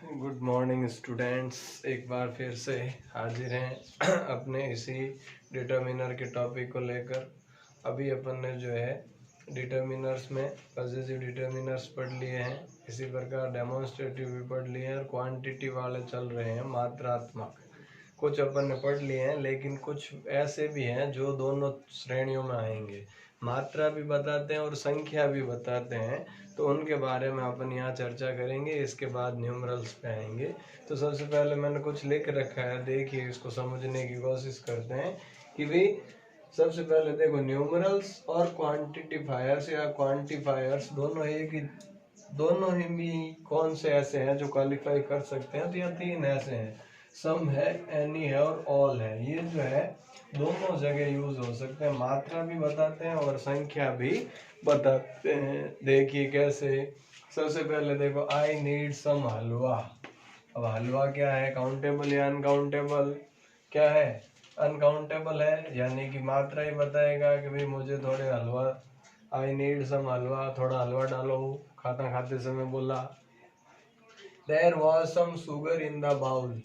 Good morning students, एक बार फिर से हाजिर हैं अपने इसी डिटर्मिनर के टॉपिक को लेकर। अभी अपन ने जो है डिटर्मिनर्स में पॉजिटिव डिटर्मिनर्स पढ़ लिए हैं, इसी प्रकार डेमोन्स्ट्रेटिव भी पढ़ लिए हैं और क्वांटिटी वाले चल रहे हैं, मात्रात्मक कुछ अपन ने पढ़ लिए हैं। लेकिन कुछ ऐसे भी हैं जो दोनों श्रेणियों में आएंगे, मात्रा भी बताते हैं और संख्या भी बताते हैं, तो उनके बारे में अपन यहाँ चर्चा करेंगे। इसके बाद न्यूमरल्स पे आएंगे। तो सबसे पहले मैंने कुछ लिख रखा है, देखिए इसको समझने की कोशिश करते हैं कि भाई सबसे पहले देखो, न्यूमरल्स और क्वांटिफायर्स या क्वांटिफायर्स दोनों ही भी कौन से ऐसे हैं जो क्वालिफाई कर सकते हैं। तो यहाँ तीन ऐसे हैं, सम है, एनी है और ऑल है। ये जो है दोनों जगह यूज हो सकते हैं, मात्रा भी बताते हैं और संख्या भी बताते हैं। देखिए कैसे, सबसे पहले देखो, आई नीड सम हलवा। अब हलवा क्या है, काउंटेबल या अनकाउंटेबल? क्या है, अनकाउंटेबल है, यानी कि मात्रा ही बताएगा कि भाई मुझे थोड़े हलवा, आई नीड सम हलवा, थोड़ा हलवा डालो, खाना खाते समय बोला। There was some sugar in the bowl.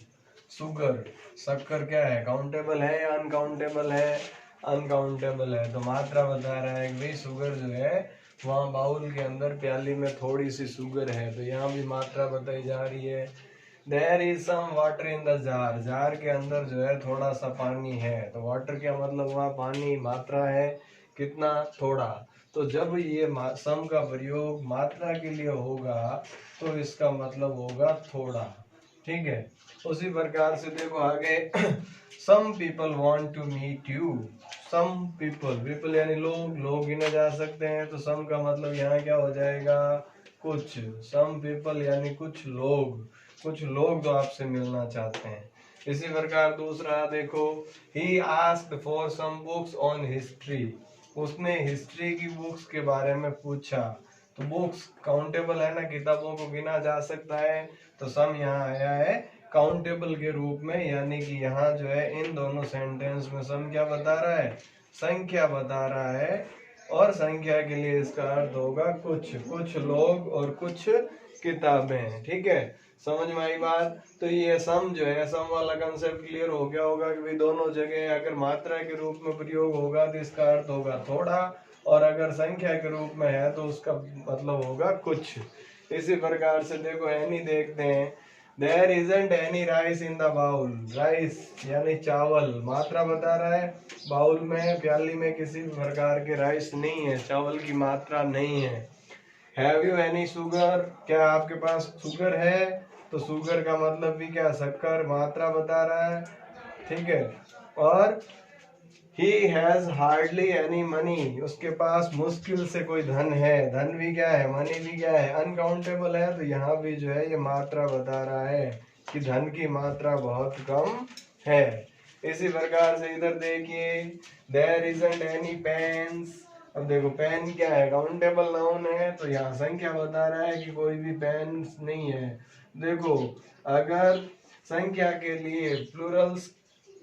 Sugar, शक्कर क्या है, काउंटेबल है या अनकाउंटेबल है? अनकाउंटेबल है। तो मात्रा बता रहा है कि भाई शुगर जो है वहाँ बाउल के अंदर प्याली में थोड़ी सी शुगर है, तो यहाँ भी मात्रा बताई जा रही है। There is some water in the jar. Jar के अंदर जो है थोड़ा सा पानी है, तो वाटर क्या मतलब हुआ, पानी। मात्रा है कितना, थोड़ा। तो जब ये सम का प्रयोग मात्रा के लिए होगा तो इसका मतलब होगा थोड़ा, ठीक है। उसी प्रकार से देखो आगे, some people want to meet you. Some people यानी लोग गिने जा सकते हैं, तो सम का मतलब यहाँ क्या हो जाएगा, कुछ। सम पीपल यानी कुछ लोग जो आपसे मिलना चाहते हैं। इसी प्रकार दूसरा देखो, he asked for some books on history. उसने हिस्ट्री की बुक्स के बारे में पूछा। तो बुक्स काउंटेबल है ना, किताबों को गिना जा सकता है, तो सम यहाँ आया है काउंटेबल के रूप में, यानी कि यहाँ जो है इन दोनों सेंटेंस में सम क्या बता रहा है, संख्या बता रहा है। और संख्या के लिए इसका अर्थ होगा कुछ लोग और कुछ किताबें, ठीक है। समझ में आई बात? तो ये सम जो है, सम वाला कंसेप्ट क्लियर हो गया होगा कि भाई दोनों जगह अगर मात्रा के रूप में प्रयोग होगा तो इसका अर्थ होगा थोड़ा, और अगर संख्या के रूप में है तो उसका मतलब होगा कुछ। इसी प्रकार से देखो, एनी देखते हैं, there isn't any rice in the bowl. Rice यानी चावल, मात्रा बता रहा है, बाउल में, प्याली में किसी भी प्रकार के राइस नहीं है, चावल की मात्रा नहीं है। हैव यू एनी शुगर, क्या आपके पास शुगर है? तो शुगर का मतलब भी क्या, शक्कर, मात्रा बता रहा है, ठीक है। और he has hardly any money, उसके पास मुश्किल से कोई धन है। धन भी क्या है, मनी भी क्या है, अनकाउंटेबल है। तो यहाँ भी जो है ये मात्रा बता रहा है कि धन की मात्रा बहुत कम है। इसी प्रकार से इधर देखिए, देयर इजंट एनी पेन्स। अब देखो, पेन क्या है, काउंटेबल नाउन है, तो यहाँ संख्या बता रहा है कि कोई भी पेन नहीं है। देखो, अगर संख्या के लिए प्लूरल्स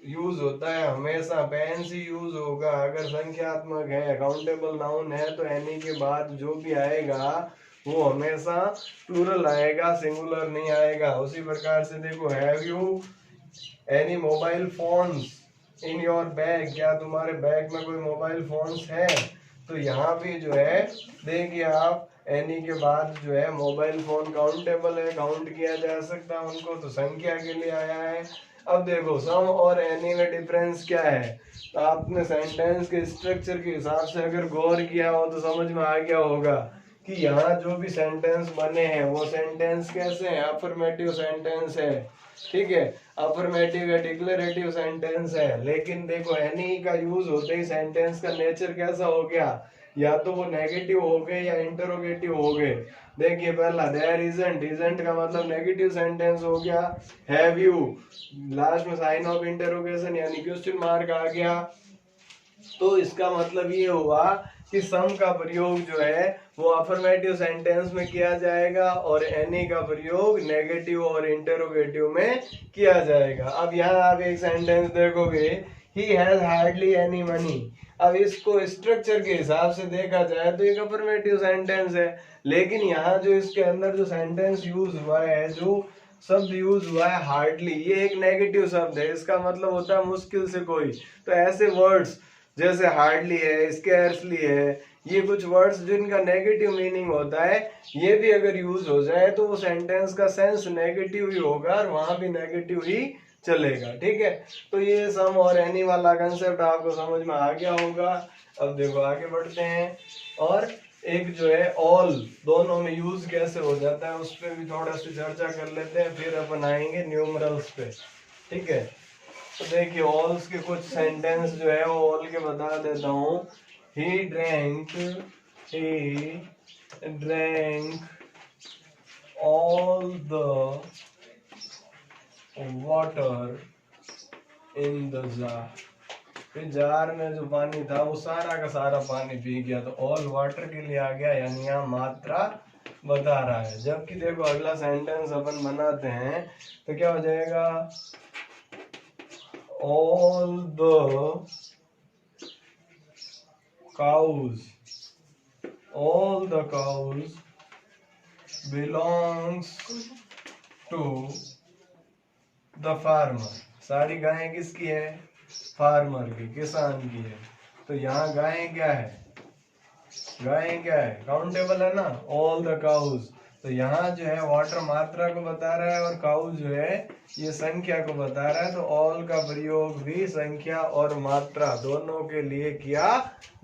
यूज होता है, हमेशा पेन्स ही यूज होगा। अगर संख्यात्मक है, काउंटेबल नाउन है, तो एनी के बाद जो भी आएगा वो हमेशा प्लूरल आएगा, सिंगुलर नहीं आएगा। उसी प्रकार से देखो, have you any mobile phones in your bag, क्या तुम्हारे बैग में कोई मोबाइल फोन्स है? तो यहाँ भी जो है देखिए आप, एनी के बाद जो है मोबाइल फोन काउंटेबल है, काउंट किया जा सकता है उनको, तो संख्या के लिए आया है। अब देखो, सम और एनी में डिफरेंस क्या है, तो आपने सेंटेंस के स्ट्रक्चर के हिसाब से अगर गौर किया हो तो समझ में आ गया होगा कि यहाँ जो भी सेंटेंस बने हैं वो सेंटेंस कैसे हैं, अफर्मेटिव सेंटेंस है, ठीक है। अफर्मेटिव या डिक्लेरेटिव सेंटेंस है। लेकिन देखो, एनी का यूज होते ही सेंटेंस का नेचर कैसा हो गया, या तो वो नेगेटिव हो गए या इंटरोगेटिव हो गए। देखिए पहला, देयर इजंट, इजंट का मतलब नेगेटिव सेंटेंस हो गया। हैव यू, लास्ट में साइन ऑफ इंटरोगेशन यानी क्वेश्चन मार्क आ गया, तो इसका मतलब ये हुआ कि सम का प्रयोग जो है वो अफर्मेटिव सेंटेंस में किया जाएगा और एनी का प्रयोग नेगेटिव और इंटरोगेटिव में किया जाएगा। अब यहाँ आप एक सेंटेंस देखोगे, he has hardly any money. अब इसको स्ट्रक्चर के हिसाब से देखा जाए तो एक अफर्मेटिव सेंटेंस है, लेकिन यहाँ जो इसके अंदर जो सेंटेंस यूज हुआ है, जो शब्द यूज हुआ है हार्डली, ये एक नेगेटिव शब्द है, इसका मतलब होता है मुश्किल से कोई। तो ऐसे वर्ड्स जैसे हार्डली है, स्कैर्सली है, ये कुछ वर्ड्स जिनका नेगेटिव मीनिंग होता है, ये भी अगर यूज हो जाए तो वो सेंटेंस का सेंस नेगेटिव ही होगा और वहां भी नेगेटिव ही चलेगा। ठीक है, तो ये सम और एनी वाला कंसेप्ट आपको समझ में आ गया होगा। अब देखो आगे बढ़ते हैं, और एक जो है ऑल दोनों में यूज कैसे हो जाता है उस पर भी थोड़ा सी चर्चा कर लेते हैं, फिर अपन आएंगे न्यूमरल्स पे। ठीक है, तो देखिए ऑल्स के कुछ सेंटेंस जो है वो ऑल के बता देता हूँ। He drank all the water in the jar, फिर जार में जो पानी था वो सारा का सारा पानी पी गया, तो ऑल वाटर के लिए आ गया, यानी यहाँ मात्रा बता रहा है। जबकि देखो अगला सेंटेंस अपन बनाते हैं तो क्या हो जाएगा, all the cows belongs to the farmer, सारी गायें किसकी है, फार्मर की, किसान की है। तो यहाँ गायें क्या है, गायें क्या है, काउंटेबल है ना, ऑल द काउज। तो यहाँ जो है वाटर मात्रा को बता रहा है और काउज जो है ये संख्या को बता रहा है। तो ऑल का प्रयोग भी संख्या और मात्रा दोनों के लिए किया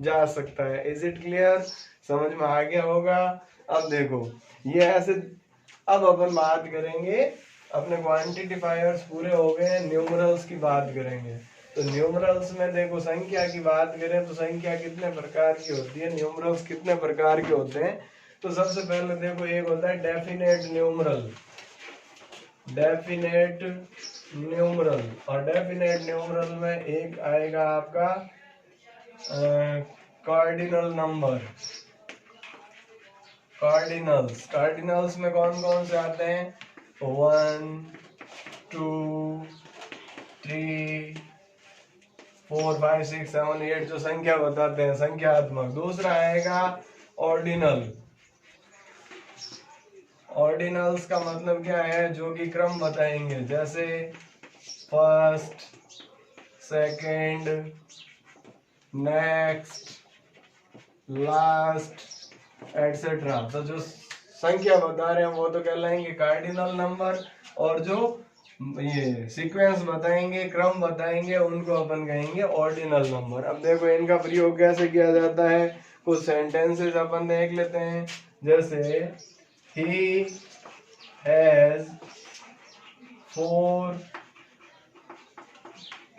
जा सकता है। इज इट क्लियर, समझ में आ गया होगा। अब देखो ये ऐसे, अब अपन बात करेंगे, अपने क्वांटिफायर्स पूरे हो गए, न्यूमरल्स की बात करेंगे। तो न्यूमरल्स में देखो संख्या की बात करें तो संख्या कितने प्रकार की होती है, न्यूमरल्स कितने प्रकार के होते हैं। तो सबसे पहले देखो एक होता है डेफिनेट न्यूमरल, डेफिनेट न्यूमरल, और डेफिनेट न्यूमरल में एक आएगा आपका कार्डिनल नंबर, कार्डिनल्स। कार्डिनल्स में कौन कौन से आते हैं, 1 2 3 4 5 6 7 8 जो संख्या बताते हैं, संख्यात्मक। दूसरा आएगा ऑर्डिनल, ऑर्डिनल्स का मतलब क्या है, जो कि क्रम बताएंगे, जैसे first, second, next, last etcetera. तो जो संख्या बता रहे हैं वो तो कहलाएंगे कार्डिनल नंबर, और जो ये सीक्वेंस बताएंगे, क्रम बताएंगे, उनको अपन कहेंगे ऑर्डिनल नंबर। अब देखो इनका प्रयोग कैसे किया जाता है, कुछ सेंटेंसेस अपन देख लेते हैं। जैसे he has 4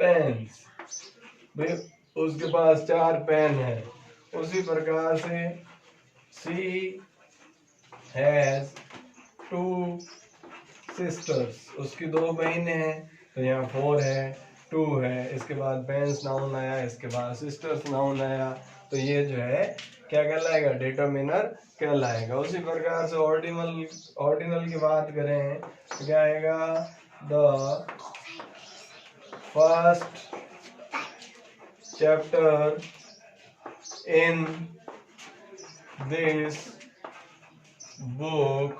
pens, भाई उसके पास 4 पेन है। उसी प्रकार से she has 2 sisters, उसकी 2 बहनें हैं। तो यहाँ 4 है, 2 है, इसके बाद पेन्स नाउन आया, इसके बाद सिस्टर्स नाउन आया। तो ये जो है क्या कहलाएगा, डिटरमिनर कहलाएगा। उसी प्रकार से ऑर्डिनल की बात करें तो क्या आएगा, the first chapter in this book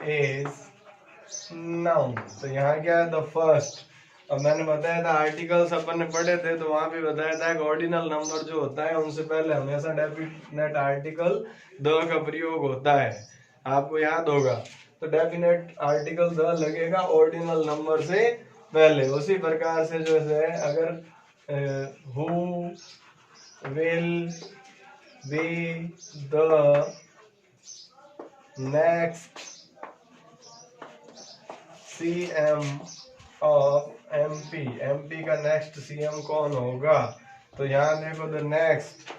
is noun. तो यहाँ क्या है, द फर्स्ट। अब मैंने बताया था आर्टिकल्स अपन ने पढ़े थे, तो वहां भी बताया था कि ऑर्डिनल नंबर जो होता है उनसे पहले हमेशा डेफिनेट आर्टिकल द का प्रयोग होता है, आपको याद होगा। तो डेफिनेट आर्टिकल द लगेगा ऑर्डिनल नंबर से पहले। उसी प्रकार से जो है अगर who will be the next CM of MP, MP का नेक्स्ट CM कौन होगा। तो यहाँ देखो द नेक्स्ट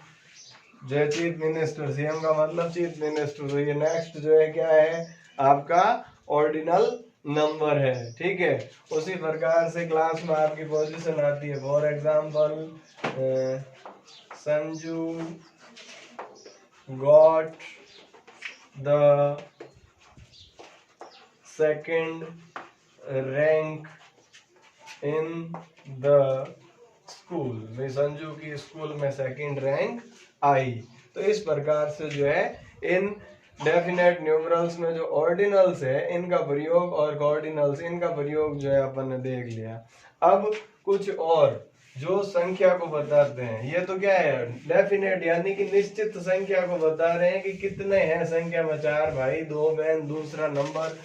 जो है चीफ मिनिस्टर, CM का मतलब चीफ मिनिस्टर। तो ये नेक्स्ट जो है क्या है, आपका ऑर्डिनल नंबर है। ठीक है, उसी प्रकार से क्लास में आपकी पोजीशन आती है। For example Sanju got the second rank in the school, भाई संजू की स्कूल में सेकंड रैंक आई। तो इस प्रकार से जो है इन डेफिनेट न्यूमरल्स में जो ऑर्डिनल्स है इनका प्रयोग और कॉर्डिनल्स इनका प्रयोग जो है अपन ने देख लिया। अब कुछ और जो संख्या को बताते हैं, ये तो क्या है डेफिनेट, यानी कि निश्चित संख्या को बता रहे हैं कि कितने हैं संख्या में, 4 भाई 2 बहन, दूसरा नंबर,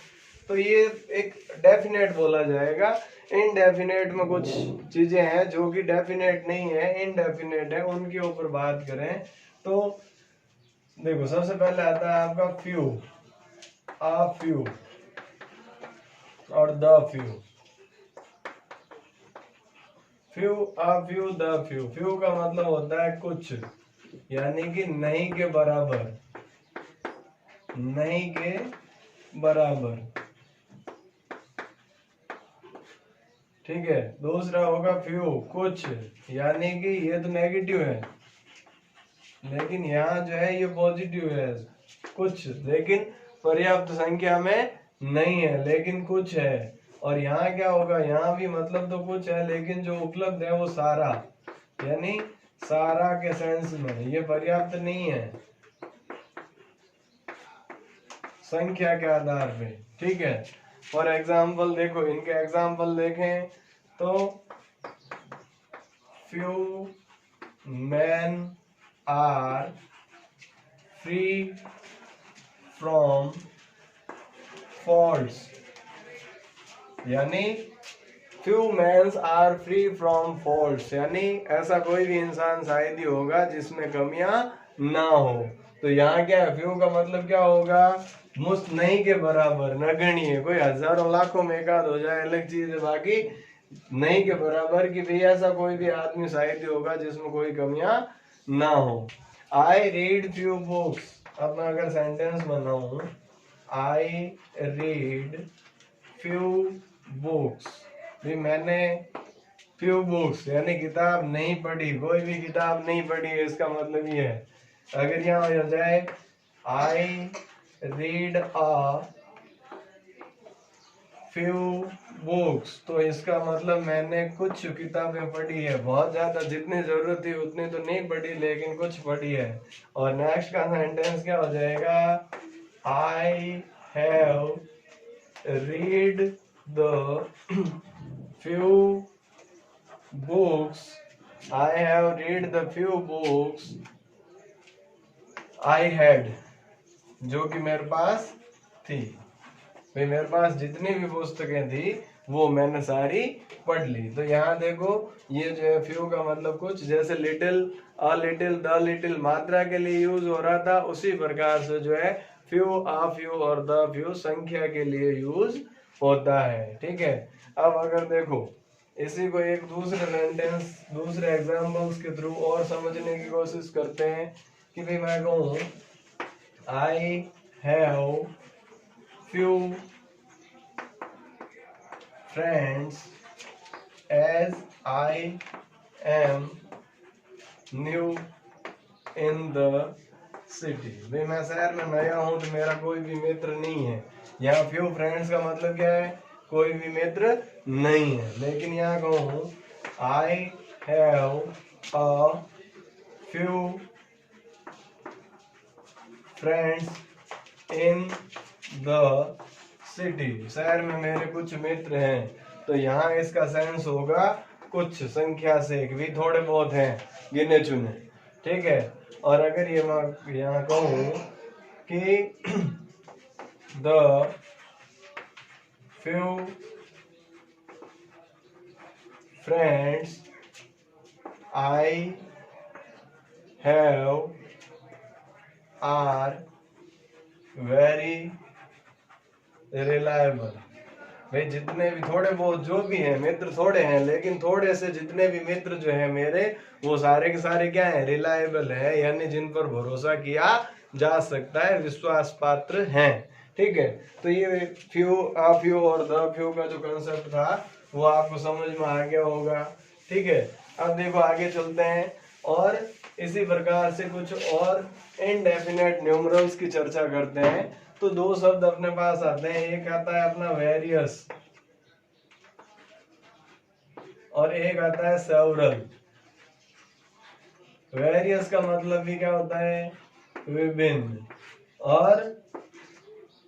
तो ये एक डेफिनेट बोला जाएगा। इनडेफिनेट में कुछ चीजें हैं जो कि डेफिनेट नहीं है, इनडेफिनेट है, उनके ऊपर बात करें तो देखो सबसे पहले आता है आपका फ्यू, आ फ्यू और the few. Few, uh few, the few. Few का मतलब होता है कुछ, यानी कि नहीं के बराबर, नहीं के बराबर, ठीक है। दूसरा होगा फ्यू, कुछ, यानी कि ये तो नेगेटिव है लेकिन यहाँ जो है ये पॉजिटिव है, कुछ लेकिन पर्याप्त संख्या में नहीं है लेकिन कुछ है। और यहाँ क्या होगा, यहाँ भी मतलब तो कुछ है लेकिन जो उपलब्ध है वो सारा, यानी सारा के सेंस में ये पर्याप्त नहीं है संख्या के आधार पे, ठीक है। फॉर एग्जाम्पल देखो, इनके एग्जाम्पल देखें तो few man are free from faults, यानी few mans are free from faults, यानी ऐसा कोई भी इंसान शायद ही होगा जिसमें कमियां ना हो। तो यहाँ क्या है, फ्यू का मतलब क्या होगा, मुस्त नहीं के बराबर, नगण्य, कोई हजारों लाखों में एक आध हो जाए अलग चीज है, बाकी नहीं के बराबर कि भाई ऐसा कोई भी आदमी शायद ही होगा जिसमें कोई कमियां ना हो। आई रीड फ्यू बुक्स, अब मैं अगर सेंटेंस बनाऊं, आई रीड फ्यू बुक्स, भी मैंने फ्यू बुक्स यानी किताब नहीं पढ़ी, कोई भी किताब नहीं पढ़ी है, इसका मतलब ये है। अगर यहाँ हो जाए I read a few books, तो इसका मतलब मैंने कुछ किताबें पढ़ी है, बहुत ज्यादा जितनी जरूरत थी उतनी तो नहीं पढ़ी लेकिन कुछ पढ़ी है। और नेक्स्ट का सेंटेंस क्या हो जाएगा, I have read the few books, I have read the few books I had, जो कि मेरे पास थी, भाई मेरे पास जितनी भी पुस्तकें थी वो मैंने सारी पढ़ ली। तो यहाँ देखो ये जो है फ्यू का मतलब कुछ, जैसे little, a little, the little मात्रा के लिए यूज हो रहा था, उसी प्रकार से जो है फ्यू, आ फ्यू और द फ्यू संख्या के लिए यूज होता है, ठीक है। अब अगर देखो इसी को एक दूसरे सेंटेंस, दूसरे एग्जाम्पल्स के थ्रू और समझने की कोशिश करते हैं कि भाई मैं कहूँ I have few friends as I am new in the city, भाई मैं शहर में नया हूँ तो मेरा कोई भी मित्र नहीं है। यहाँ few friends का मतलब क्या है, कोई भी मित्र नहीं है। लेकिन यहाँ कहूँ I have a few friends in the city, शहर में मेरे कुछ मित्र हैं, तो यहाँ इसका सेंस होगा कुछ संख्या से, भी थोड़े बहुत हैं गिने चुने, ठीक है। और अगर ये मैं यहाँ कहूँ कि the few friends I have are very reliable, भाई जितने भी थोड़े बहुत जो भी हैं मित्र, थोड़े हैं लेकिन थोड़े से जितने भी मित्र जो है मेरे, वो सारे के सारे क्या है, रिलायबल है, यानी जिन पर भरोसा किया जा सकता है, विश्वास पात्र हैं, ठीक है। तो ये फ्यू, आ फ्यू और द फ्यू का जो कंसेप्ट था वो आपको समझ में आ गया होगा, ठीक है। अब देखो आगे चलते हैं और इसी प्रकार से कुछ और इनडेफिनेट न्यूमरल्स की चर्चा करते हैं। तो दो शब्द अपने पास आते हैं, एक आता है अपना वेरियस और एक आता है सेवरल। वेरियस का मतलब भी क्या होता है, विभिन्न, और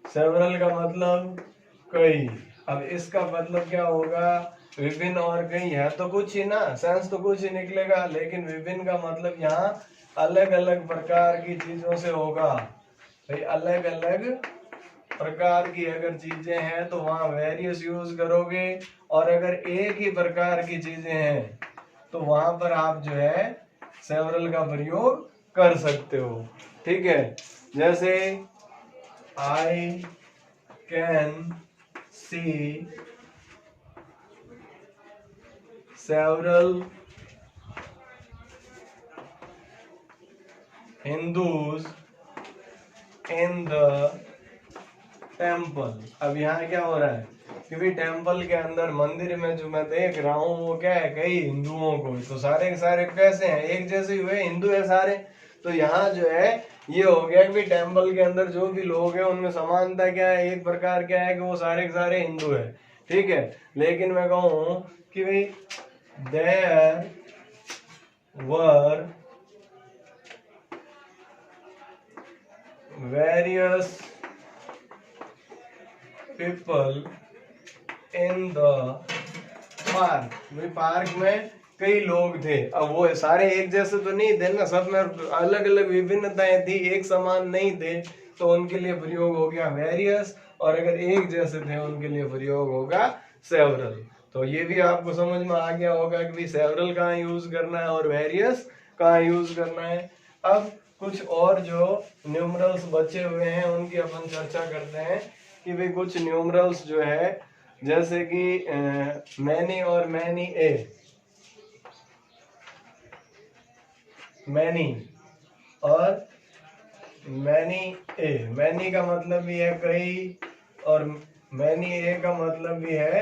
सेवरल का मतलब कई। अब इसका मतलब क्या होगा, विभिन्न और कई है तो कुछ ही ना, सेंस तो कुछ ही निकलेगा, लेकिन विभिन्न का मतलब यहाँ अलग अलग प्रकार की चीजों से होगा भाई। अलग अलग प्रकार की अगर चीजें हैं तो वहां वेरियस यूज करोगे, और अगर एक ही प्रकार की चीजें हैं तो वहां पर आप जो है सेवरल का प्रयोग कर सकते हो। ठीक है, जैसे I can see several Hindus in the temple. अब यहाँ क्या हो रहा है, क्योंकि टेम्पल के अंदर मंदिर में जो मैं देख रहा हूँ वो क्या है, कई हिंदुओं को, तो सारे के सारे कैसे हैं, एक जैसे हुए, हिंदू है सारे। तो यहाँ जो है ये हो गया कि टेम्पल के अंदर जो भी लोग हैं उनमें समानता क्या है, एक प्रकार क्या है कि वो सारे के सारे हिंदू है। ठीक है, लेकिन मैं कहूँ कि भाई there were various people in the park, भाई पार्क में कई लोग थे। अब वो सारे एक जैसे तो नहीं थे ना, सब में अलग अलग विभिन्नताएं थी, एक समान नहीं थे, तो उनके लिए प्रयोग हो गया वेरियस, और अगर एक जैसे थे उनके लिए प्रयोग होगा सेवरल। तो ये भी आपको समझ में आ गया होगा कि भाई सेवरल कहाँ यूज करना है और वेरियस कहाँ यूज करना है। अब कुछ और जो न्यूमरल्स बचे हुए हैं उनकी अपन चर्चा करते हैं कि भाई कुछ न्यूमरल्स जो है, जैसे कि मैनी और मैनी ए, मैनी और मैनी ए, मैनी का मतलब भी है कई और मैनी ए का मतलब भी है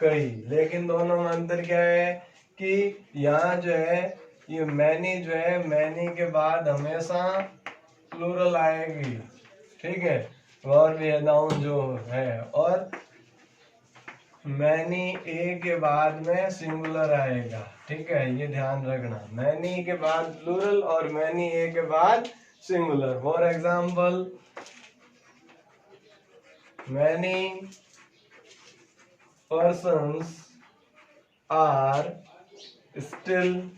कई, लेकिन दोनों में अंतर क्या है कि यहाँ जो है ये मैनी जो है, मैनी के बाद हमेशा प्लूरल आएगी। ठीक है, और भी नाउन जो है, और मैनी ए के बाद में सिंगुलर आएगा। ठीक है, ये ध्यान रखना, मैनी के बाद प्लूरल और मैनी ए के बाद singular. For example many persons are still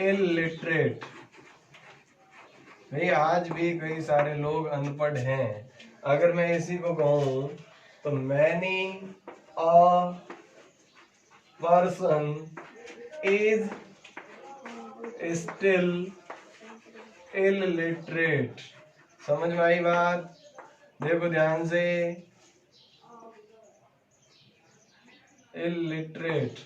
illiterate, भाई आज भी कई सारे लोग अनपढ़ हैं। अगर मैं इसी को कहूं तो many a person is still illiterate. समझ में आई बात? देखो ध्यान से, इलिटरेट,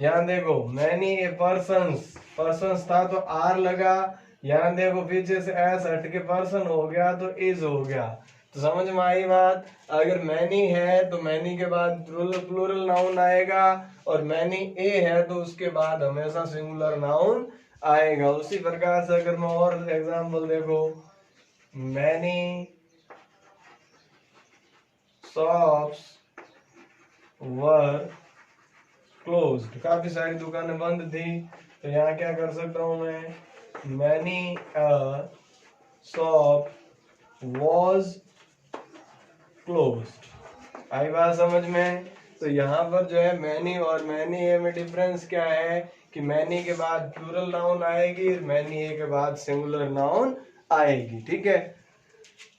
यहाँ देखो मैनी ए पर्सन्स, पर्सन्स था तो आर लगा, यहाँ देखो पीछे से एस हट के पर्सन हो गया तो इज हो गया। तो समझ में आई बात? अगर मैनी है तो मैनी के बाद प्लूरल नाउन आएगा, और मैनी ए है तो उसके बाद हमेशा सिंगुलर नाउन आएगा। उसी प्रकार से अगर मैं और एग्जांपल देखो, मैनी शॉप्स वर क्लोज्ड, काफी सारी दुकानें बंद थी, तो यहाँ क्या कर सकता हूं मैं, many a shop was closed. आई बात समझ में? तो यहाँ पर जो है मैनी और मैनी ए में डिफरेंस क्या है कि मैनी के बाद प्लूरल नाउन आएगी, मैनी ए के बाद सिंगुलर नाउन आएगी। ठीक है,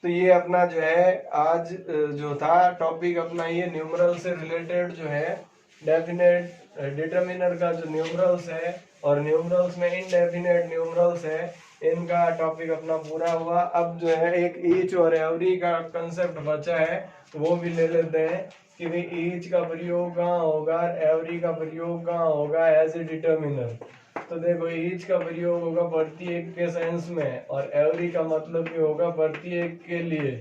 तो ये अपना जो है आज जो था टॉपिक अपना, ये न्यूमरल से रिलेटेड जो है डेफिनेट डिटरमिनर का जो न्यूमरल्स है और न्यूमरल्स में इनडेफिनेट न्यूमरल्स है, इनका टॉपिक अपना पूरा हुआ। अब जो है एक ईच और एवरी का कंसेप्ट बचा है, वो भी ले लेते हैं कि भाई ईच का प्रयोग कहाँ होगा, एवरी का प्रयोग कहाँ होगा एज ए डिटरमिनर। तो देखो ईच का प्रयोग होगा प्रत्येक के सेंस में, और एवरी का मतलब भी होगा प्रत्येक के लिए।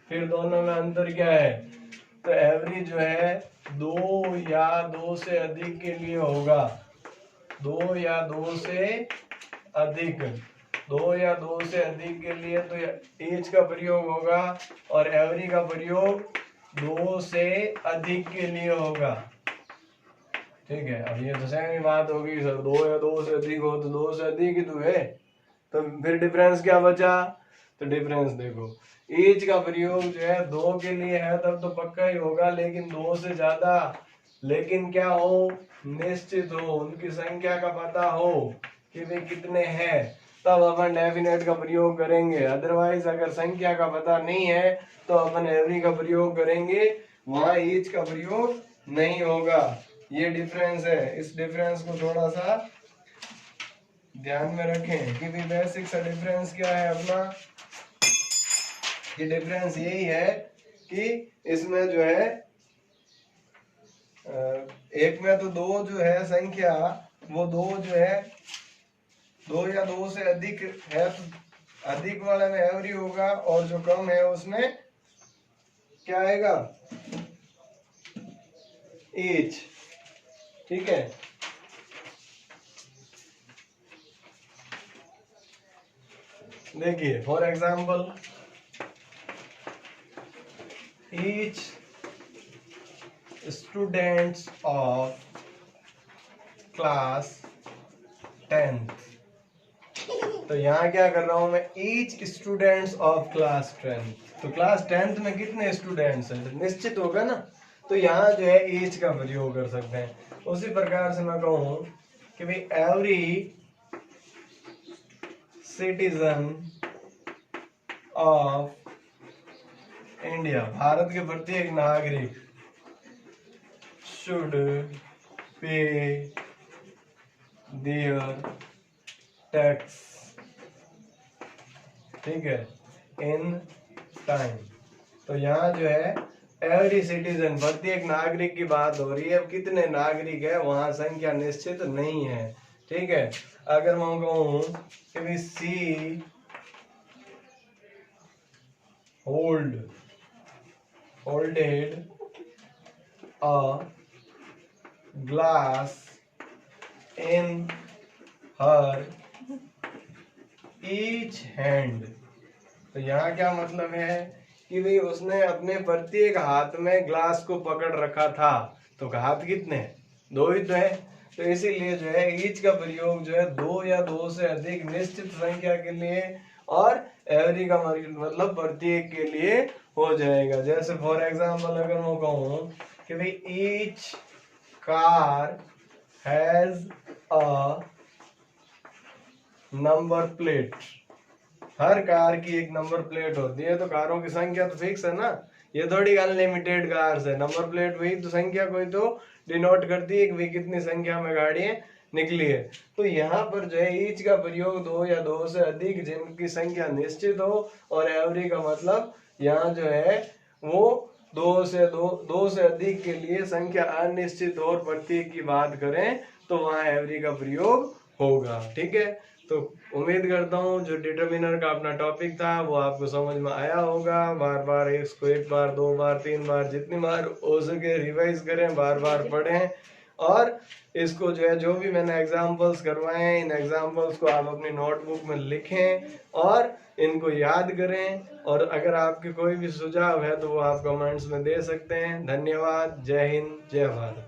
फिर दोनों में अंतर क्या है, तो एवरी जो है दो या दो से अधिक के लिए होगा, दो या दो से अधिक, दो या दो से अधिक के लिए तो ईच का प्रयोग होगा, और एवरी का प्रयोग दो से अधिक के लिए होगा। ठीक है, अब ये तो सेम ही बात होगी सर, दो या दो से अधिक हो तो दो से अधिक ही तो है, तो फिर डिफरेंस क्या बचा, तो डिफरेंस देखो, ईच का प्रयोग जो है 2 के लिए है तब तो पक्का ही होगा, लेकिन 2 से ज्यादा, लेकिन क्या हो, निश्चित हो, उनकी संख्या का पता हो कि वे कितने हैं, तब अपन डेफिनेट का प्रयोग करेंगे। अदरवाइज अगर संख्या का पता नहीं है तो अपन एवरी का प्रयोग करेंगे, वहां ईच का प्रयोग नहीं होगा। ये डिफरेंस है, इस डिफरेंस को थोड़ा सा ध्यान में रखें कि भी बेसिक सा डिफरेंस क्या है अपना। ये डिफरेंस यही है कि इसमें जो है एक में तो 2 जो है संख्या, वो 2 जो है 2 या 2 से अधिक है तो अधिक वाले में एवरी होगा, और जो कम है उसमें क्या आएगा, ईच। ठीक है, देखिए for example, each students of class 10th, तो यहाँ क्या कर रहा हूं मैं, each students of class 10th, तो क्लास 10th में कितने स्टूडेंट्स हैं तो निश्चित होगा ना, तो यहाँ जो है ईच का प्रयोग कर सकते हैं। उसी प्रकार से मैं कहूं कि भाई every citizen of India, Bharat के प्रत्येक नागरिक, शुड पे देयर टैक्स, ठीक है, इन टाइम। तो यहाँ जो है एवरी सिटीजन, प्रत्येक नागरिक की बात हो रही है, अब कितने नागरिक है वहां संख्या निश्चित नहीं है। ठीक है, अगर मैं कहूं कि सी holded a glass in her each hand, तो यहाँ क्या मतलब है कि भाई उसने अपने प्रत्येक हाथ में ग्लास को पकड़ रखा था, तो हाथ कितने, 2 ही तो है, तो इसीलिए जो है ईच का प्रयोग जो है 2 या 2 से अधिक निश्चित संख्या के लिए, और एवरी का मतलब प्रत्येक के लिए हो जाएगा। जैसे फॉर एग्जांपल अगर मैं कहूं कि भाई each car has a number plate, her car की एक नंबर प्लेट होती है, तो कारों की संख्या तो फिक्स है ना, ये थोड़ी अनलिमिटेड कार्स है, नंबर प्लेट वही तो संख्या कोई तो डिनोट करती है कि भाई कितनी संख्या में गाड़ियां निकली है। तो यहाँ पर जो है ईच का प्रयोग 2 या 2 से अधिक जिनकी संख्या निश्चित हो, और एवरी का मतलब यहाँ जो है वो 2 से अधिक के लिए संख्या अनिश्चित और प्रत्येक की बात करें तो वहां एवरी का प्रयोग होगा। ठीक है, तो उम्मीद करता हूँ जो डिटरमिनर का अपना टॉपिक था वो आपको समझ में आया होगा। बार बार इसको 1 बार 2 बार 3 बार जितनी बार हो सके रिवाइज करें, बार बार पढ़ें, और इसको जो है जो भी मैंने एग्जाम्पल्स करवाए हैं इन एग्जाम्पल्स को आप अपनी नोटबुक में लिखें और इनको याद करें। और अगर आपके कोई भी सुझाव है तो वो आप कमेंट्स में दे सकते हैं। धन्यवाद। जय हिंद, जय भारत।